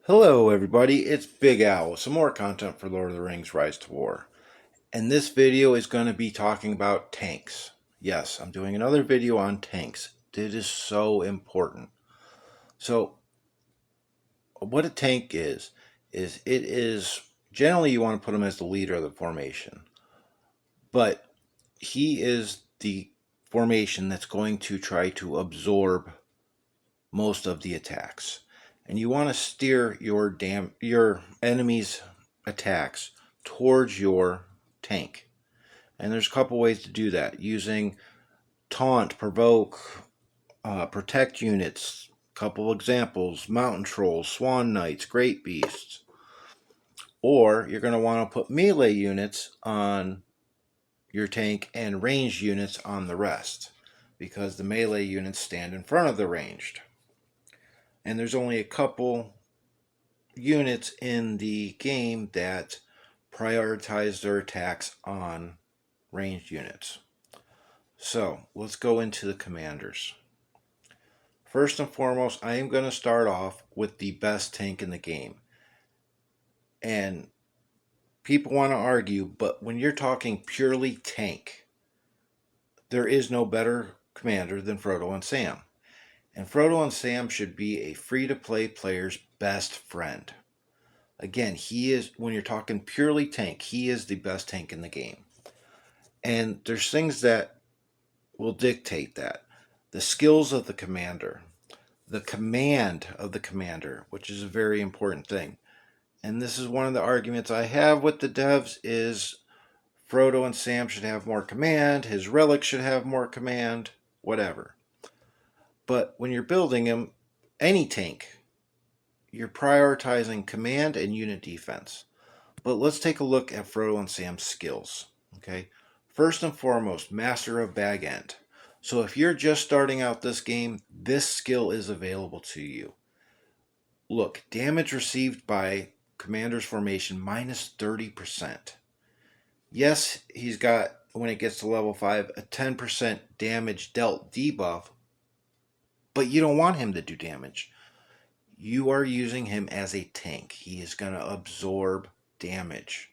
Hello everybody, it's Big Al with some more content for Lord of the Rings Rise to War. And this video is going to be talking about tanks. Yes, I'm doing another video on tanks. It is so important. So, what a tank is it is, generally you want to put him as the leader of the formation. But he is the formation that's going to try to absorb most of the attacks. And you want to steer your enemy's attacks towards your tank. And there's a couple ways to do that, using taunt, provoke, protect units. Couple examples: mountain trolls, swan knights, great beasts. Or you're going to want to put melee units on your tank and ranged units on the rest, because the melee units stand in front of the ranged. And there's only a couple units in the game that prioritize their attacks on ranged units. So let's go into the commanders. First and foremost, I am going to start off with the best tank in the game. And people want to argue, but when you're talking purely tank, there is no better commander than Froto and Sam. And Froto and Sam should be a free-to-play player's best friend. Again, he is, when you're talking purely tank, he is the best tank in the game. And there's things that will dictate that. The skills of the commander, the command of the commander, which is a very important thing. And this is one of the arguments I have with the devs, is Frodo and Sam should have more command, his relic should have more command, whatever. But when you're building him, any tank, you're prioritizing command and unit defense. But let's take a look at Frodo and Sam's skills. Okay, first and foremost, Master of Bag End. So if you're just starting out this game, this skill is available to you. Look, damage received by commander's formation minus 30%. Yes, he's got, when it gets to level 5, a 10% damage dealt debuff, but you don't want him to do damage. You are using him as a tank. He is going to absorb damage.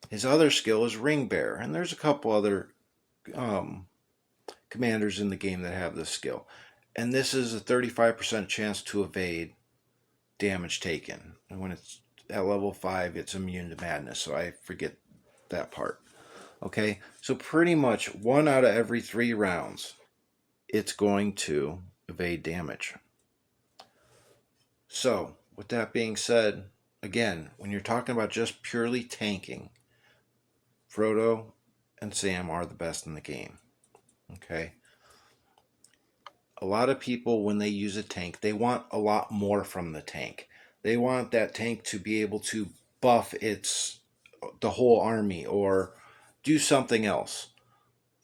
His other skill is Ring Bearer, and there's a couple other commanders in the game that have this skill. And this is a 35% chance to evade damage taken. And when it's at level 5, it's immune to madness, so I forget that part. Okay, so pretty much 1 out of every 3 rounds, it's going to evade damage. So, with that being said, again, when you're talking about just purely tanking, Frodo and Sam are the best in the game. Okay? A lot of people, when they use a tank, they want a lot more from the tank. They want that tank to be able to buff the whole army or do something else.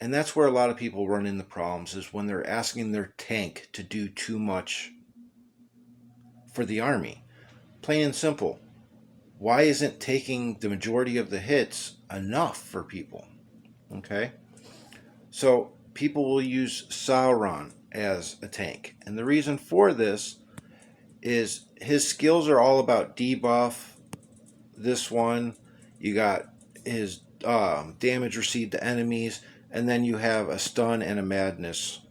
And that's where a lot of people run into problems, is when they're asking their tank to do too much for the army. Plain and simple. Why isn't taking the majority of the hits enough for people? Okay? So people will use Sauron as a tank. And the reason for this is his skills are all about debuff. This one, you got his damage received to enemies, and then you have a stun and a madness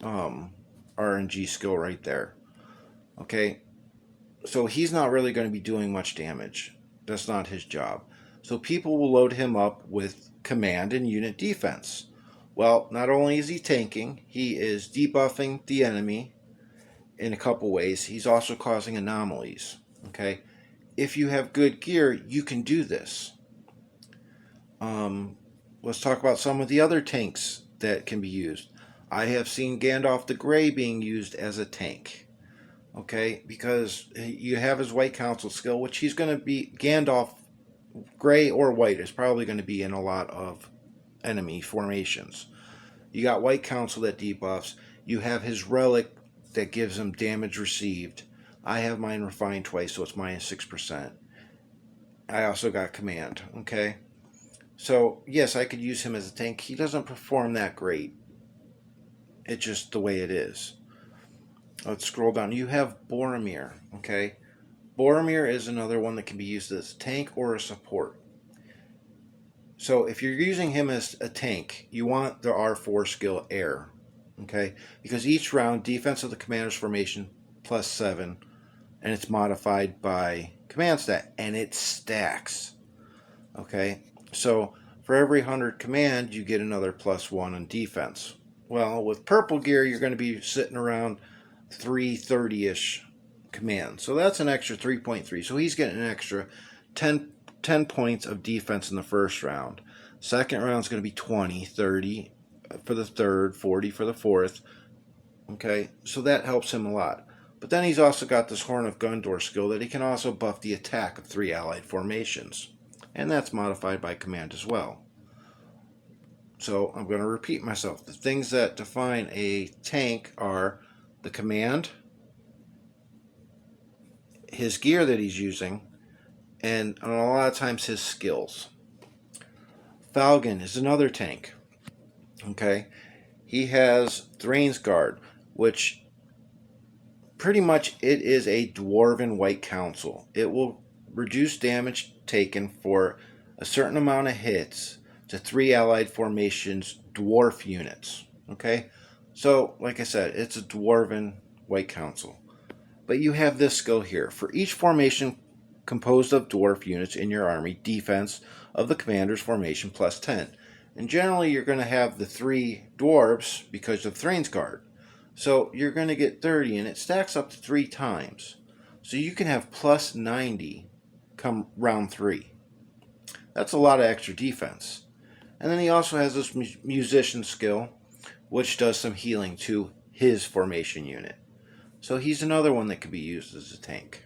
RNG skill right there. Okay? So he's not really going to be doing much damage. That's not his job. So people will load him up with command and unit defense. Well, not only is he tanking, he is debuffing the enemy in a couple ways. He's also causing anomalies. Okay? If you have good gear, you can do this. Let's talk about some of the other tanks that can be used. I have seen Gandalf the Grey being used as a tank. Okay, because you have his White Council skill, which he's going to be, Gandalf, gray or white, is probably going to be in a lot of enemy formations. You got White Council that debuffs. You have his relic that gives him damage received. I have mine refined twice, so it's minus 6%. I also got command, okay? So, yes, I could use him as a tank. He doesn't perform that great. It's just the way it is. Let's scroll down. You have Boramir, okay? Boramir is another one that can be used as a tank or a support. So if you're using him as a tank, you want the R4 skill Air, okay? Because each round, defense of the commander's formation +7, and it's modified by command stat, and it stacks, okay? So for every 100 command, you get another +1 in defense. Well, with purple gear, you're going to be sitting around 330-ish commands. So that's an extra 3.3. So he's getting an extra 10 points of defense in the first round. Second round is going to be 20, 30 for the third, 40 for the fourth. Okay, so that helps him a lot. But then he's also got this Horn of Gondor skill that he can also buff the attack of 3 allied formations. And that's modified by command as well. So I'm going to repeat myself. The things that define a tank are the command, his gear that he's using, and a lot of times his skills. Falcon is another tank. Okay, he has Thrain's Guard, which pretty much it is a Dwarven White Council. It will reduce damage taken for a certain amount of hits to 3 allied formations dwarf units. Okay, so like I said, it's a Dwarven White Council. But you have this skill here. For each formation composed of dwarf units in your army, defense of the commander's formation +10. And generally you're going to have the 3 dwarves because of Thrain's Guard. So you're going to get 30, and it stacks up to 3 times. So you can have +90 come round 3. That's a lot of extra defense. And then he also has this musician skill, which does some healing to his formation unit. So he's another one that could be used as a tank.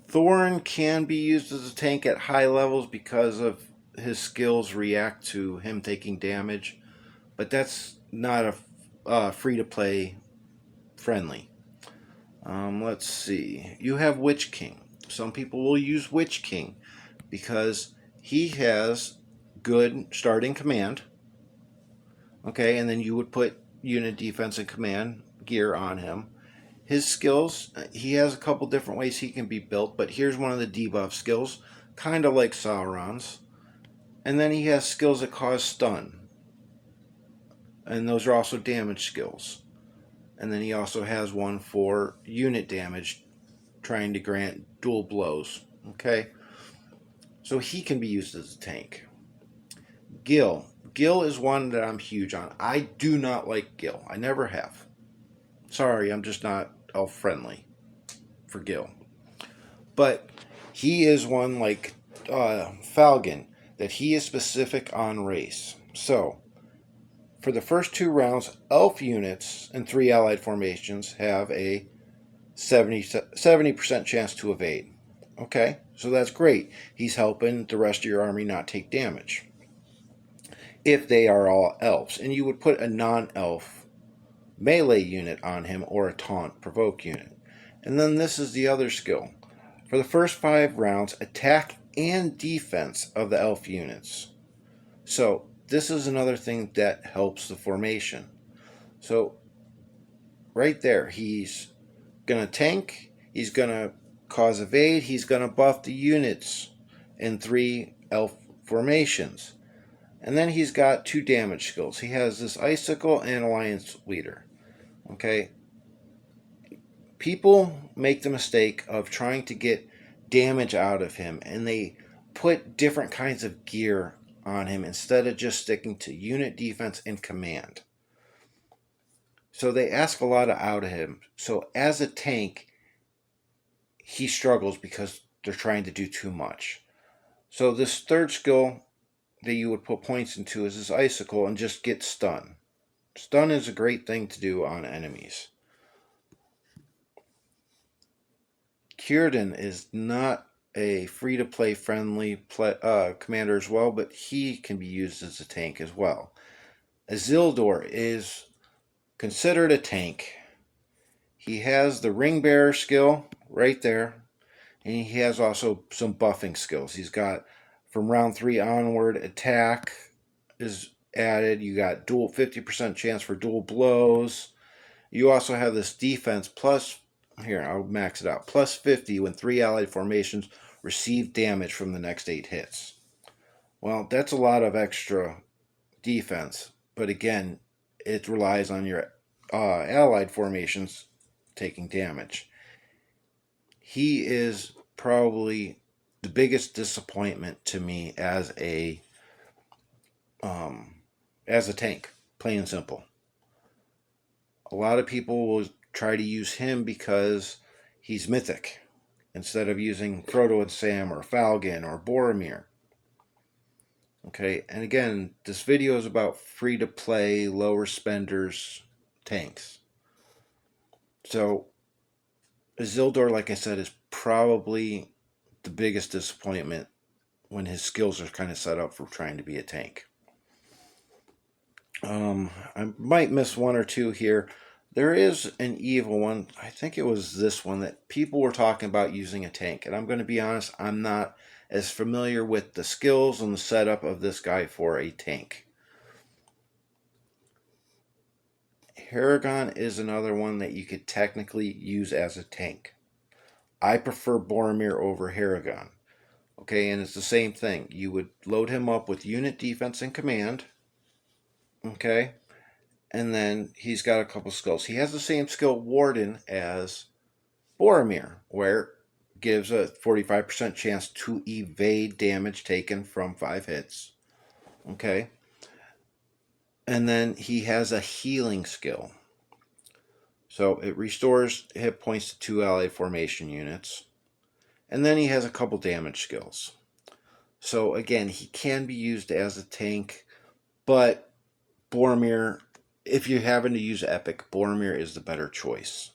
Thorin can be used as a tank at high levels because of his skills react to him taking damage, but that's not a free-to-play friendly. Let's see. You have Witch King. Some people will use Witch King because he has good starting command. Okay, and then you would put unit defense and command gear on him. His skills, he has a couple different ways he can be built, but here's one of the debuff skills, kind of like Sauron's. And then he has skills that cause stun. And those are also damage skills. And then he also has one for unit damage, trying to grant dual blows. Okay? So he can be used as a tank. Gil. Gil is one that I'm huge on. I do not like Gil. I never have. Sorry, I'm just not elf friendly for Gil. But he is one like Falcon, that he is specific on race. So, for the first 2 rounds, elf units and 3 allied formations have a 70% chance to evade. Okay, so that's great. He's helping the rest of your army not take damage. If they are all elves. And you would put a non-elf melee unit on him or a taunt provoke unit. And then this is the other skill. For the first 5 rounds, attack and defense of the elf units. So this is another thing that helps the formation. So right there, he's going to tank, he's going to cause evade, he's going to buff the units in 3 elf formations. And then he's got 2 damage skills. He has this Icicle and Alliance Leader. Okay? People make the mistake of trying to get damage out of him, and they put different kinds of gear on him instead of just sticking to unit defense and command. So they ask a lot out of him. So as a tank, he struggles because they're trying to do too much. So this third skill that you would put points into is this Icicle and just get stun. Stun is a great thing to do on enemies. Círdan is not a free-to-play friendly commander as well, but he can be used as a tank as well. Isildur is considered a tank. He has the Ring Bearer skill right there, and he has also some buffing skills. He's got, from round 3 onward, attack is added. You got 50% chance for dual blows. You also have this defense plus, here, I'll max it out, plus 50 when 3 allied formations receive damage from the next 8 hits. Well, that's a lot of extra defense, but again, it relies on your allied formations taking damage. He is probably the biggest disappointment to me as a tank, plain and simple. A lot of people will try to use him because he's mythic instead of using Froto Sam or Falcon or Boramir. Okay, and again, this video is about free-to-play, lower spenders tanks. So, Isildur, like I said, is probably the biggest disappointment when his skills are kind of set up for trying to be a tank. I might miss one or two here. There is an evil one. I think it was this one that people were talking about using a tank. And I'm going to be honest, I'm not as familiar with the skills and the setup of this guy for a tank. Heragon is another one that you could technically use as a tank. I prefer Boramir over Heragon. Okay, and it's the same thing. You would load him up with unit defense and command. Okay, and then he's got a couple skills. He has the same skill Warden as Boramir, where it gives a 45% chance to evade damage taken from 5 hits. Okay, and then he has a healing skill. So it restores hit points to 2 allied formation units. And then he has a couple damage skills. So again, he can be used as a tank, but Boramir, if you're having to use Epic, Boramir is the better choice.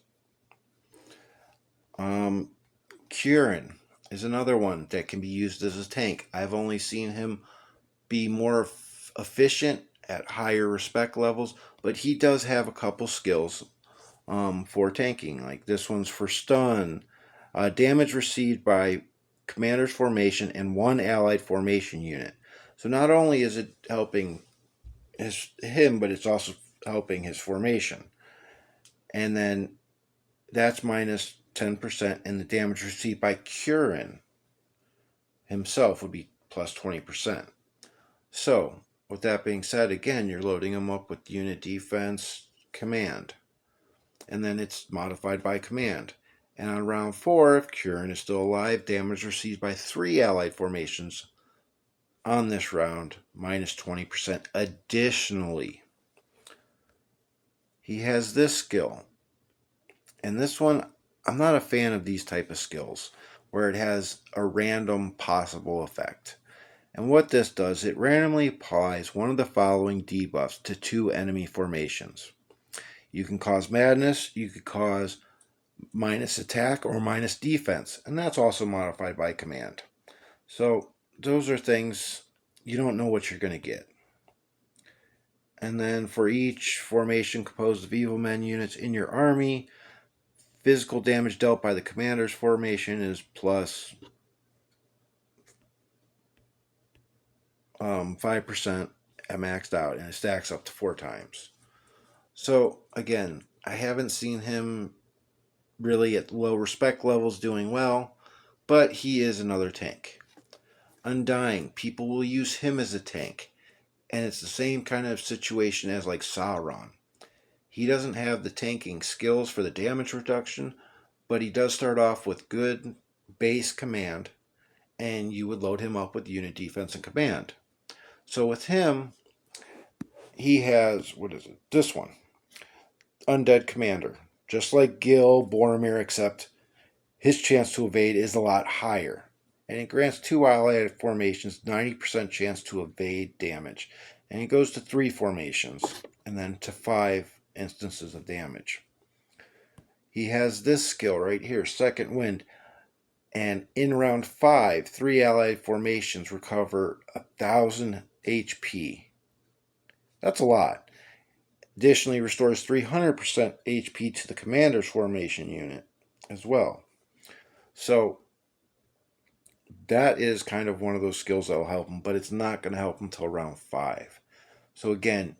Kieran is another one that can be used as a tank. I've only seen him be more efficient at higher respect levels, but he does have a couple skills for tanking. Like this one's for stun, damage received by commander's formation and 1 allied formation unit. So not only is it helping him, but it's also helping his formation. And then that's minus 10%, and the damage received by Kieran himself would be plus 20%. So, with that being said, again, you're loading him up with unit defense command. And then it's modified by command. And on round 4, if Kieran is still alive, damage received by 3 allied formations on this round, minus 20%. Additionally, he has this skill. And this one, I'm not a fan of these type of skills, where it has a random possible effect. And what this does, it randomly applies one of the following debuffs to 2 enemy formations. You can cause madness, you could cause minus attack or minus defense, and that's also modified by command. So those are things you don't know what you're going to get. And then for each formation composed of evil men units in your army, physical damage dealt by the commander's formation is plus 5% maxed out, and it stacks up to 4 times. So again, I haven't seen him really at low respect levels doing well, but he is another tank. Undying, people will use him as a tank, and it's the same kind of situation as like Sauron. He doesn't have the tanking skills for the damage reduction, but he does start off with good base command, and you would load him up with unit defense and command. So with him, he has, this one, Undead Commander. Just like Gil, Boramir, except his chance to evade is a lot higher. And it grants 2 allied formations 90% chance to evade damage. And it goes to 3 formations, and then to 5 instances of damage. He has this skill right here, Second Wind. And in round 5, 3 allied formations recover 1,000 HP. That's a lot. Additionally, restores 300% HP to the commander's formation unit as well. So that is kind of one of those skills that will help him, but it's not going to help him until round 5. So again,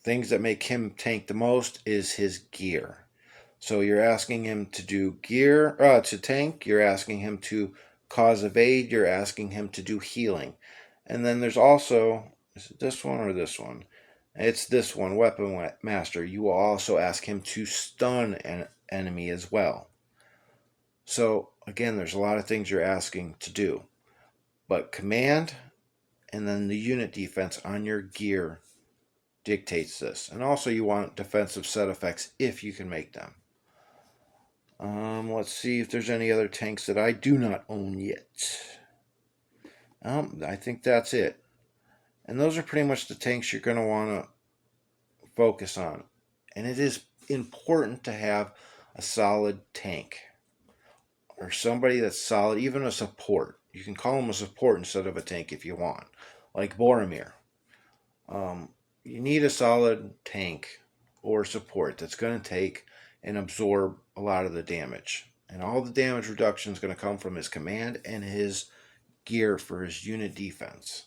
things that make him tank the most is his gear. So you're asking him to do gear, to tank, you're asking him to cause evade, you're asking him to do healing. And then there's also, is it this one or this one? It's this one, Weapon Master. You will also ask him to stun an enemy as well. So again, there's a lot of things you're asking to do. But command and then the unit defense on your gear dictates this. And also you want defensive set effects if you can make them. Let's see if there's any other tanks that I do not own yet. I think that's it. And those are pretty much the tanks you're going to want to focus on. And it is important to have a solid tank. Or somebody that's solid, even a support. You can call him a support instead of a tank if you want. Like Boramir. You need a solid tank or support that's going to take and absorb a lot of the damage. And all the damage reduction is going to come from his command and his gear for his unit defense.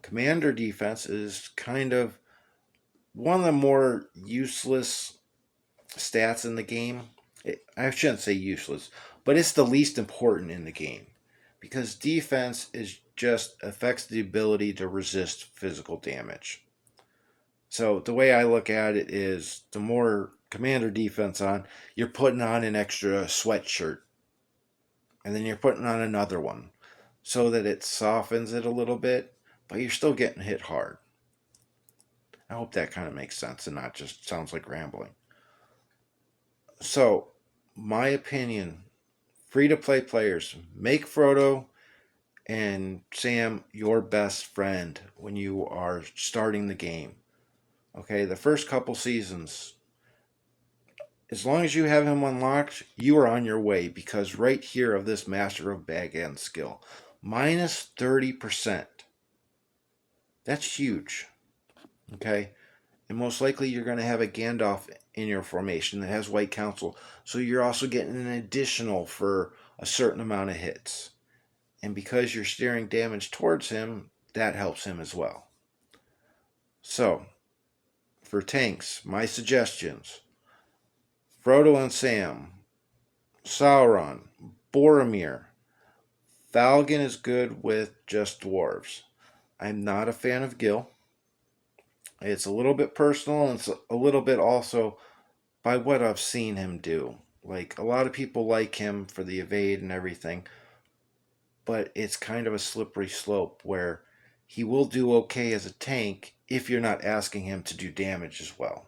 Commander defense is kind of one of the more useless stats in the game. I shouldn't say useless, but it's the least important in the game. Because defense is just affects the ability to resist physical damage. So the way I look at it is the more commander defense on, you're putting on an extra sweatshirt. And then you're putting on another one. So that it softens it a little bit, but you're still getting hit hard. I hope that kind of makes sense and not just sounds like rambling. So, my opinion, free-to-play players, make Froto and Sam your best friend when you are starting the game. Okay, the first couple seasons, as long as you have him unlocked, you are on your way because right here of this Master of Bag End skill, minus 30%. That's huge. Okay, and most likely you're going to have a Gandalf in your formation that has White Council, so you're also getting an additional for a certain amount of hits. And because you're steering damage towards him, that helps him as well. So, for tanks, my suggestions: Frodo and Sam, Sauron, Boramir. Falcon is good with just dwarves. I'm not a fan of Gil. It's a little bit personal and it's a little bit also by what I've seen him do. Like, a lot of people like him for the evade and everything, but it's kind of a slippery slope where he will do okay as a tank if you're not asking him to do damage as well.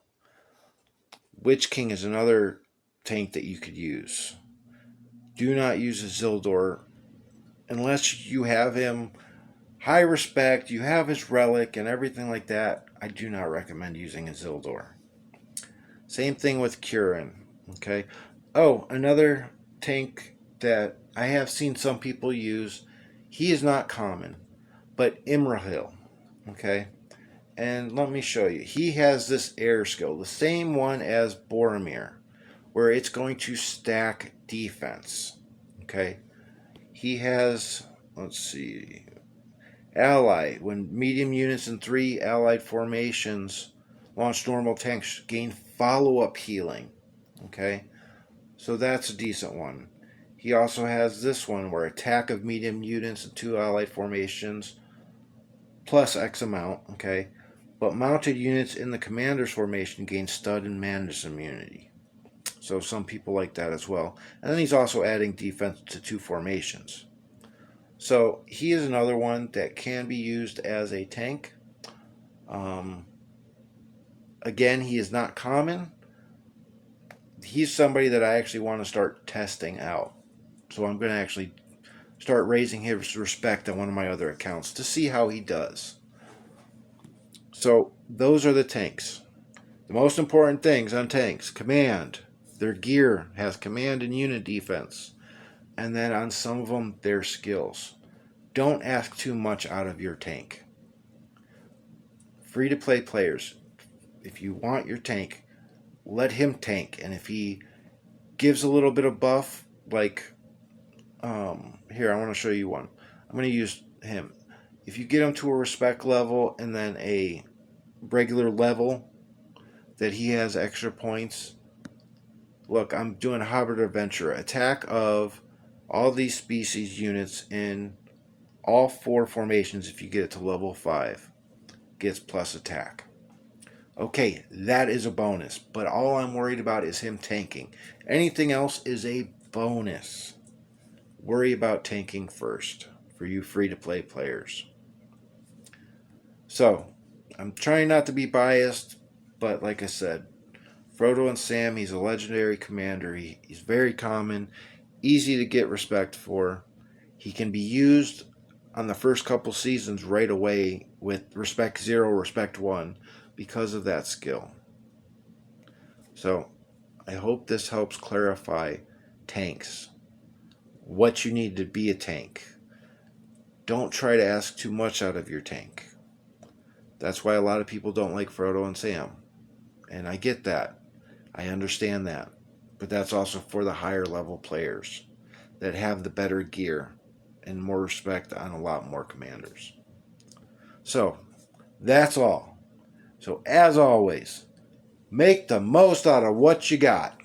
Witch King is another tank that you could use. Do not use Isildur unless you have him high respect, you have his relic and everything like that. I do not recommend using Isildur. Same thing with Kurin. Okay. Oh, another tank that I have seen some people use. He is not common, but Imrahil. Okay. And let me show you. He has this air skill, the same one as Boramir, where it's going to stack defense. Okay. He has, let's see, ally. When medium units and 3 allied formations launch normal tanks, gain follow-up healing. Okay. So that's a decent one. He also has this one where attack of medium units and 2 allied formations plus X amount, okay? But mounted units in the commander's formation gain stud and madness immunity. So some people like that as well. And then he's also adding defense to 2 formations. So he is another one that can be used as a tank. Again, he is not common. He's somebody that I actually want to start testing out. So I'm going to actually start raising his respect on one of my other accounts to see how he does. So those are the tanks. The most important things on tanks: command. Their gear has command and unit defense. And then on some of them, their skills. Don't ask too much out of your tank. Free-to-play players, if you want your tank, let him tank. And if he gives a little bit of buff, like, here, I want to show you one. I'm going to use him. If you get him to a respect level and then a regular level that he has extra points. Look, I'm doing Hobbit Adventure. Attack of all these species units in all 4 formations if you get it to level 5. Gets plus attack. Okay, that is a bonus, but all I'm worried about is him tanking. Anything else is a bonus. Worry about tanking first for you free-to-play players. So, I'm trying not to be biased, but like I said, Froto and Sam, he's a legendary commander. He's very common, easy to get respect for. He can be used on the first couple seasons right away with Respect 0, Respect 1 because of that skill. So, I hope this helps clarify tanks. What you need to be a tank. Don't try to ask too much out of your tank. That's why a lot of people don't like Froto and Sam. And I get that. I understand that. But that's also for the higher level players that have the better gear and more respect on a lot more commanders. So, that's all. So, as always, make the most out of what you got.